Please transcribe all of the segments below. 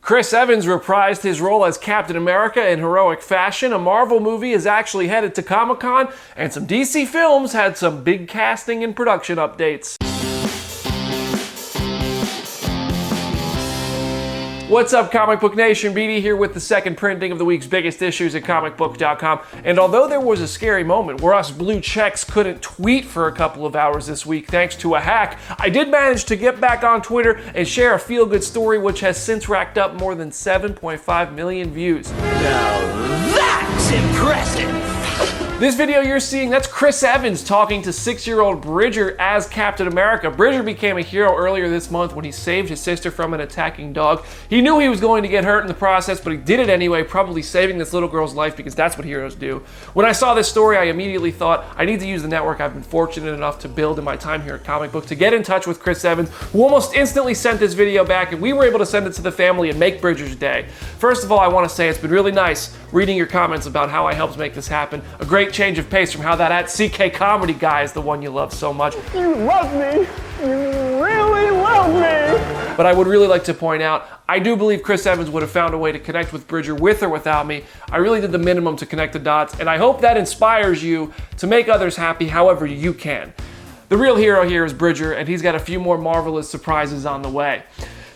Chris Evans reprised his role as Captain America in heroic fashion. A Marvel movie is actually headed to Comic-Con, and some DC films had some big casting and production updates. What's up, Comic Book Nation? BD here with the second printing of the week's biggest issues at Comicbook.com. And although there was a scary moment where us blue checks couldn't tweet for a couple of hours this week thanks to a hack, I did manage to get back on Twitter and share a feel-good story which has since racked up more than 7.5 million views. Now that's impressive! This video you're seeing, that's Chris Evans talking to 6-year-old Bridger as Captain America. Bridger became a hero earlier this month when he saved his sister from an attacking dog. He knew he was going to get hurt in the process, but he did it anyway, probably saving this little girl's life because that's what heroes do. When I saw this story, I immediately thought, I need to use the network I've been fortunate enough to build in my time here at Comic Book to get in touch with Chris Evans, who almost instantly sent this video back, and we were able to send it to the family and make Bridger's day. First of all, I want to say it's been really nice reading your comments about how I helped make this happen. A great change of pace from how that @CK Comedy guy is the one you love so much. You love me. You really love me. But I would really like to point out, I do believe Chris Evans would have found a way to connect with Bridger with or without me. I really did the minimum to connect the dots, and I hope that inspires you to make others happy however you can. The real hero here is Bridger, and he's got a few more marvelous surprises on the way.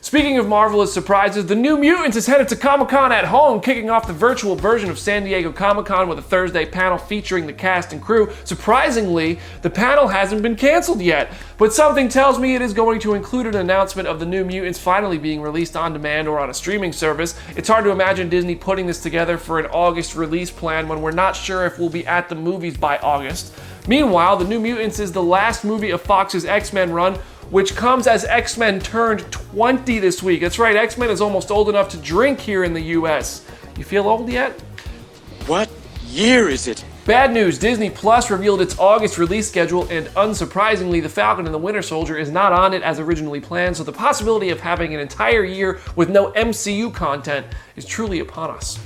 Speaking of marvelous surprises, the New Mutants is headed to Comic-Con at home, kicking off the virtual version of San Diego Comic-Con with a Thursday panel featuring the cast and crew. Surprisingly, the panel hasn't been canceled yet, but something tells me it is going to include an announcement of the New Mutants finally being released on demand or on a streaming service. It's hard to imagine Disney putting this together for an August release plan when we're not sure if we'll be at the movies by August. Meanwhile, the New Mutants is the last movie of Fox's X-Men run, which comes as X-Men turned 20 this week. That's right, X-Men is almost old enough to drink here in the US. You feel old yet? What year is it? Bad news, Disney Plus revealed its August release schedule, and unsurprisingly, The Falcon and the Winter Soldier is not on it as originally planned, so the possibility of having an entire year with no MCU content is truly upon us.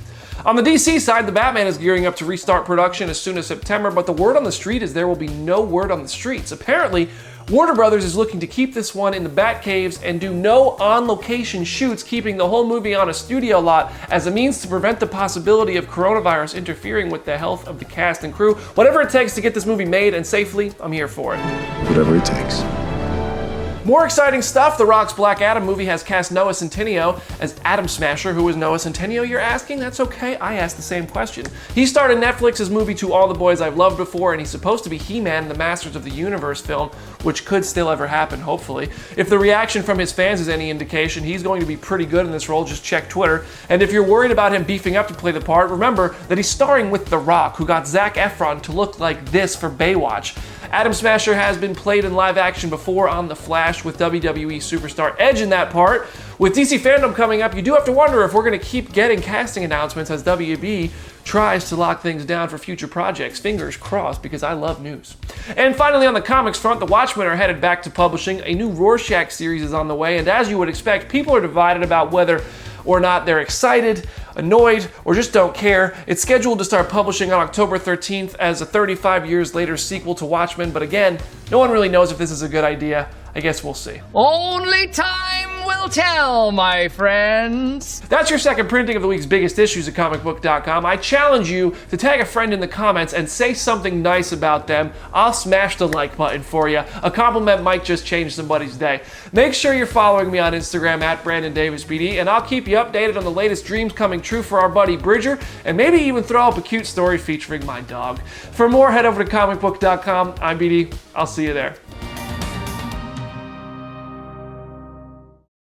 On the DC side, The Batman is gearing up to restart production as soon as September, but the word on the street is there will be no word on the streets. Apparently, Warner Brothers is looking to keep this one in the Batcaves and do no on-location shoots, keeping the whole movie on a studio lot as a means to prevent the possibility of coronavirus interfering with the health of the cast and crew. Whatever it takes to get this movie made and safely, I'm here for it. Whatever it takes. More exciting stuff, The Rock's Black Adam movie has cast Noah Centineo as Atom Smasher. Who is Noah Centineo, you're asking? That's okay, I asked the same question. He starred in Netflix's movie To All the Boys I've Loved Before, and he's supposed to be He-Man in the Masters of the Universe film, which could still ever happen, hopefully. If the reaction from his fans is any indication, he's going to be pretty good in this role, just check Twitter. And if you're worried about him beefing up to play the part, remember that he's starring with The Rock, who got Zac Efron to look like this for Baywatch. Atom Smasher has been played in live action before on The Flash with WWE superstar Edge in that part. With DC Fandom coming up, you do have to wonder if we're going to keep getting casting announcements as WB tries to lock things down for future projects. Fingers crossed, because I love news. And finally, on the comics front, the Watchmen are headed back to publishing. A new Rorschach series is on the way, and as you would expect, people are divided about whether or not they're excited, annoyed, or just don't care. It's scheduled to start publishing on October 13th as a 35 years later sequel to Watchmen, but again, no one really knows if this is a good idea. I guess we'll see. Only time will tell, my friends. That's your second printing of the week's biggest issues at Comicbook.com. I challenge you to tag a friend in the comments and say something nice about them. I'll smash the like button for you. A compliment might just change somebody's day. Make sure you're following me on Instagram at BrandonDavisBD, and I'll keep you updated on the latest dreams coming true for our buddy Bridger, and maybe even throw up a cute story featuring my dog. For more, head over to Comicbook.com. I'm BD. I'll see you there.